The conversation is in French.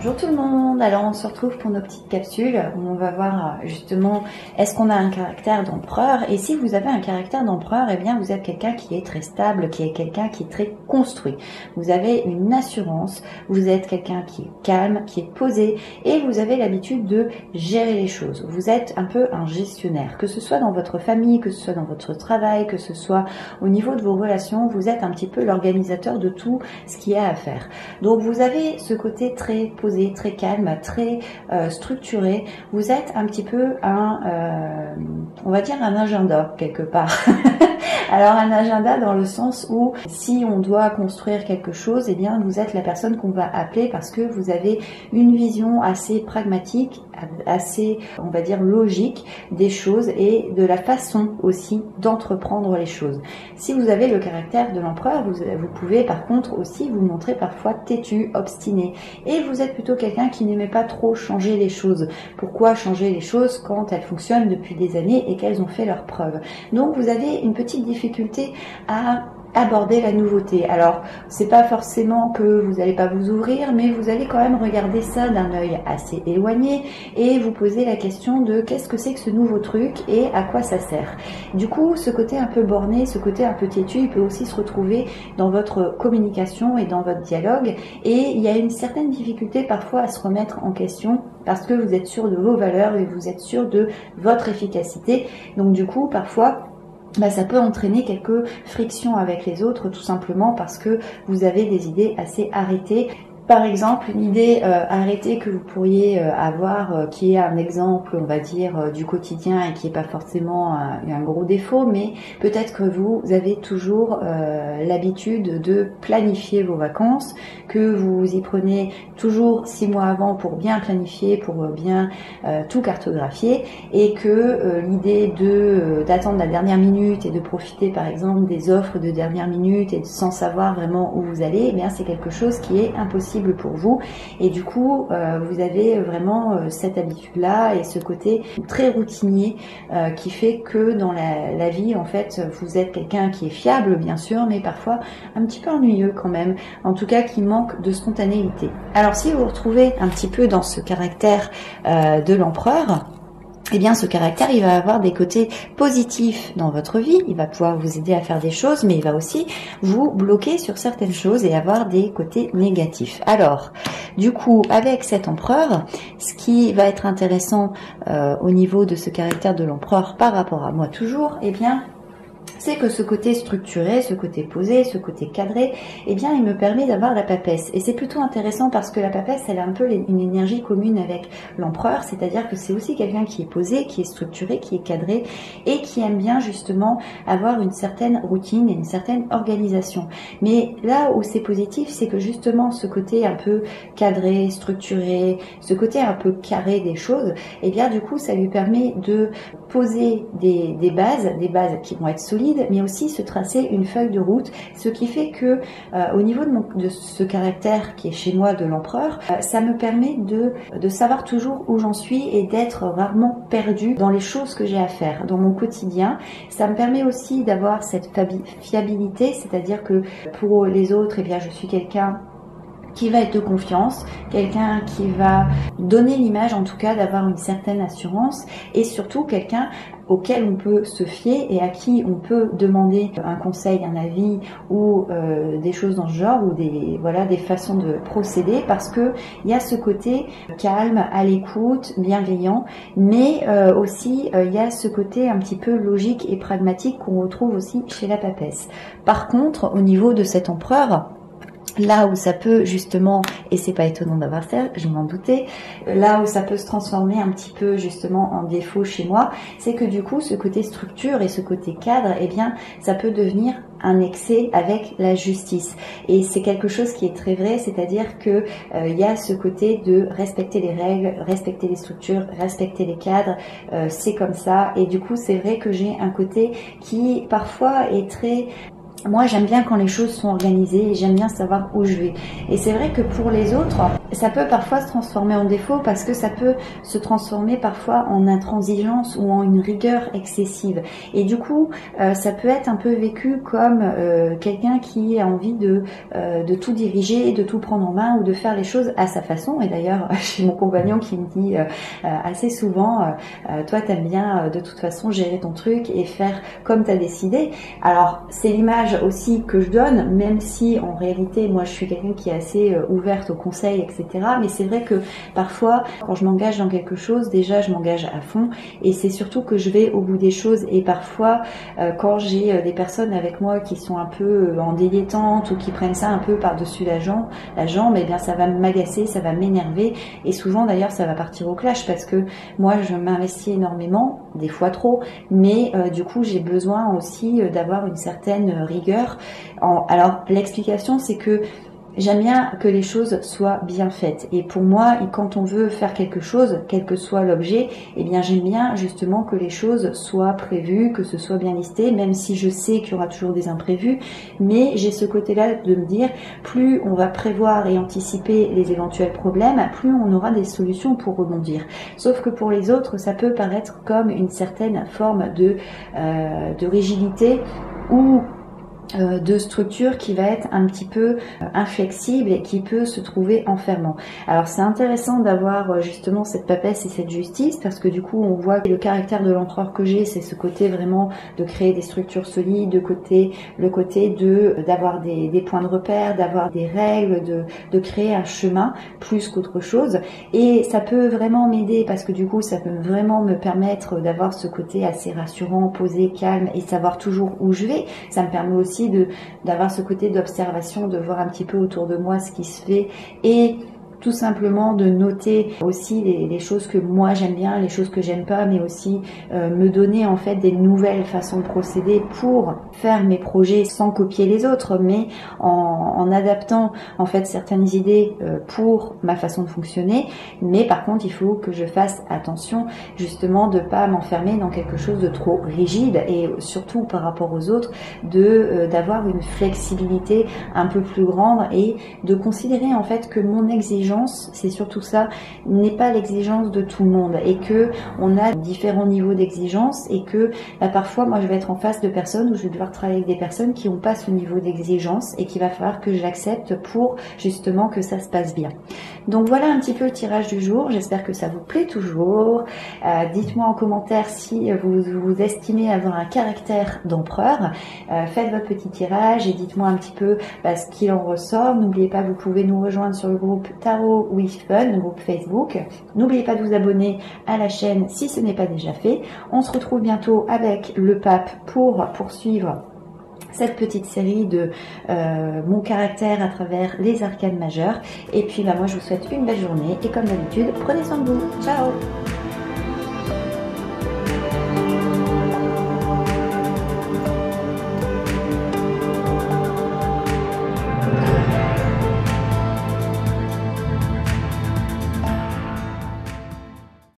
Bonjour tout le monde, alors on se retrouve pour nos petites capsules où on va voir justement est-ce qu'on a un caractère d'empereur, et si vous avez un caractère d'empereur, eh bien vous êtes quelqu'un qui est très stable, qui est quelqu'un qui est très construit. Vous avez une assurance, vous êtes quelqu'un qui est calme, qui est posé et vous avez l'habitude de gérer les choses. Vous êtes un peu un gestionnaire, que ce soit dans votre famille, que ce soit dans votre travail, que ce soit au niveau de vos relations, vous êtes un petit peu l'organisateur de tout ce qu'il y a à faire. Donc vous avez ce côté très posé, très calme, très structuré. Vous êtes un petit peu on va dire un agenda quelque part. Alors un agenda dans le sens où si on doit construire quelque chose, eh bien vous êtes la personne qu'on va appeler parce que vous avez une vision assez pragmatique, assez, on va dire, logique des choses et de la façon aussi d'entreprendre les choses. Si vous avez le caractère de l'empereur, vous pouvez par contre aussi vous montrer parfois têtu, obstiné. Et vous êtes plutôt quelqu'un qui n'aimait pas trop changer les choses. Pourquoi changer les choses quand elles fonctionnent depuis des années et qu'elles ont fait leurs preuves? Donc vous avez une petite difficulté à aborder la nouveauté. Alors, c'est pas forcément que vous n'allez pas vous ouvrir, mais vous allez quand même regarder ça d'un œil assez éloigné et vous poser la question de qu'est-ce que c'est que ce nouveau truc et à quoi ça sert. Du coup, ce côté un peu borné, ce côté un peu têtu, il peut aussi se retrouver dans votre communication et dans votre dialogue, et il y a une certaine difficulté parfois à se remettre en question parce que vous êtes sûr de vos valeurs et vous êtes sûr de votre efficacité. Donc du coup, parfois, ça peut entraîner quelques frictions avec les autres, tout simplement parce que vous avez des idées assez arrêtées. Par exemple, une idée arrêtée que vous pourriez avoir, qui est un exemple, on va dire, du quotidien et qui n'est pas forcément un gros défaut, mais peut-être que vous avez toujours l'habitude de planifier vos vacances, que vous y prenez toujours 6 mois avant pour bien planifier, pour bien tout cartographier, et que l'idée d'attendre la dernière minute et de profiter par exemple des offres de dernière minute et sans savoir vraiment où vous allez, eh bien c'est quelque chose qui est impossible pour vous, et du coup vous avez vraiment cette habitude-là et ce côté très routinier qui fait que dans la vie, en fait, vous êtes quelqu'un qui est fiable bien sûr, mais parfois un petit peu ennuyeux quand même, en tout cas qui manque de spontanéité. Alors si vous vous retrouvez un petit peu dans ce caractère de l'empereur, eh bien ce caractère, il va avoir des côtés positifs dans votre vie, il va pouvoir vous aider à faire des choses, mais il va aussi vous bloquer sur certaines choses et avoir des côtés négatifs. Alors, du coup, avec cet empereur, ce qui va être intéressant au niveau de ce caractère de l'empereur par rapport à moi toujours, eh bien, c'est que ce côté structuré, ce côté posé, ce côté cadré, eh bien, il me permet d'avoir la papesse. Et c'est plutôt intéressant parce que la papesse, elle a un peu une énergie commune avec l'empereur, c'est-à-dire que c'est aussi quelqu'un qui est posé, qui est structuré, qui est cadré et qui aime bien justement avoir une certaine routine et une certaine organisation. Mais là où c'est positif, c'est que justement ce côté un peu cadré, structuré, ce côté un peu carré des choses, eh bien, du coup, ça lui permet de poser des bases qui vont être solides, mais aussi se tracer une feuille de route, ce qui fait que au niveau de ce caractère qui est chez moi de l'empereur, ça me permet de savoir toujours où j'en suis et d'être rarement perdue dans les choses que j'ai à faire dans mon quotidien. Ça me permet aussi d'avoir cette fiabilité, c'est-à-dire que pour les autres, eh bien, je suis quelqu'un qui va être de confiance, quelqu'un qui va donner l'image en tout cas d'avoir une certaine assurance, et surtout quelqu'un auquel on peut se fier et à qui on peut demander un conseil, un avis ou des choses dans ce genre, ou des façons de procéder, parce que il y a ce côté calme, à l'écoute, bienveillant, mais aussi il y a ce côté un petit peu logique et pragmatique qu'on retrouve aussi chez la papesse. Par contre, au niveau de cet empereur, là où ça peut justement, et c'est pas étonnant d'avoir ça, je m'en doutais, là où ça peut se transformer un petit peu justement en défaut chez moi, c'est que du coup ce côté structure et ce côté cadre, eh bien ça peut devenir un excès avec la justice. Et c'est quelque chose qui est très vrai, c'est-à-dire que il y a ce côté de respecter les règles, respecter les structures, respecter les cadres, c'est comme ça. Et du coup c'est vrai que j'ai un côté qui parfois est très moi j'aime bien quand les choses sont organisées et j'aime bien savoir où je vais. Et c'est vrai que pour les autres, ça peut parfois se transformer en défaut parce que ça peut se transformer parfois en intransigeance ou en une rigueur excessive. Et du coup, ça peut être un peu vécu comme quelqu'un qui a envie de tout diriger, de tout prendre en main ou de faire les choses à sa façon. Et d'ailleurs, j'ai mon compagnon qui me dit assez souvent, toi t'aimes bien de toute façon gérer ton truc et faire comme t'as décidé. Alors c'est l'image aussi que je donne, même si en réalité moi je suis quelqu'un qui est assez ouverte aux conseils, etc. Mais c'est vrai que parfois quand je m'engage dans quelque chose, déjà je m'engage à fond et c'est surtout que je vais au bout des choses. Et parfois quand j'ai des personnes avec moi qui sont un peu en dilettante ou qui prennent ça un peu par-dessus la jambe, eh bien ça va m'agacer, ça va m'énerver et souvent d'ailleurs ça va partir au clash parce que moi je m'investis énormément, des fois trop, mais du coup j'ai besoin aussi d'avoir une certaine rigueur. Alors l'explication c'est que j'aime bien que les choses soient bien faites et pour moi quand on veut faire quelque chose, quel que soit l'objet, eh bien j'aime bien justement que les choses soient prévues, que ce soit bien listé, même si je sais qu'il y aura toujours des imprévus, mais j'ai ce côté-là de me dire plus on va prévoir et anticiper les éventuels problèmes, plus on aura des solutions pour rebondir. Sauf que pour les autres, ça peut paraître comme une certaine forme de rigidité ou de structure qui va être un petit peu inflexible et qui peut se trouver enfermant. Alors c'est intéressant d'avoir justement cette papesse et cette justice parce que du coup on voit que le caractère de l'empereur que j'ai, c'est ce côté vraiment de créer des structures solides, le côté d'avoir des points de repère, d'avoir des règles, de créer un chemin plus qu'autre chose. Et ça peut vraiment m'aider parce que du coup ça peut vraiment me permettre d'avoir ce côté assez rassurant, posé, calme et savoir toujours où je vais. Ça me permet aussi d'avoir ce côté d'observation, de voir un petit peu autour de moi ce qui se fait et tout simplement de noter aussi les choses que moi j'aime bien, les choses que j'aime pas, mais aussi me donner en fait des nouvelles façons de procéder pour faire mes projets sans copier les autres, mais en adaptant en fait certaines idées pour ma façon de fonctionner. Mais par contre, il faut que je fasse attention justement de pas m'enfermer dans quelque chose de trop rigide et surtout par rapport aux autres d'avoir une flexibilité un peu plus grande et de considérer en fait que mon exigence, c'est surtout ça, n'est pas l'exigence de tout le monde et que on a différents niveaux d'exigence et que parfois moi je vais être en face de personnes où je vais devoir travailler avec des personnes qui n'ont pas ce niveau d'exigence et qu'il va falloir que j'accepte pour justement que ça se passe bien. Donc voilà un petit peu le tirage du jour, j'espère que ça vous plaît toujours. Dites-moi en commentaire si vous estimez avoir un caractère d'empereur. Faites votre petit tirage et dites-moi un petit peu ce qu'il en ressort. N'oubliez pas, vous pouvez nous rejoindre sur le groupe Tarot with Fun, le groupe Facebook. N'oubliez pas de vous abonner à la chaîne si ce n'est pas déjà fait. On se retrouve bientôt avec le pape pour poursuivre cette petite série de mon caractère à travers les arcanes majeures. Et puis moi je vous souhaite une belle journée et comme d'habitude, prenez soin de vous. Ciao!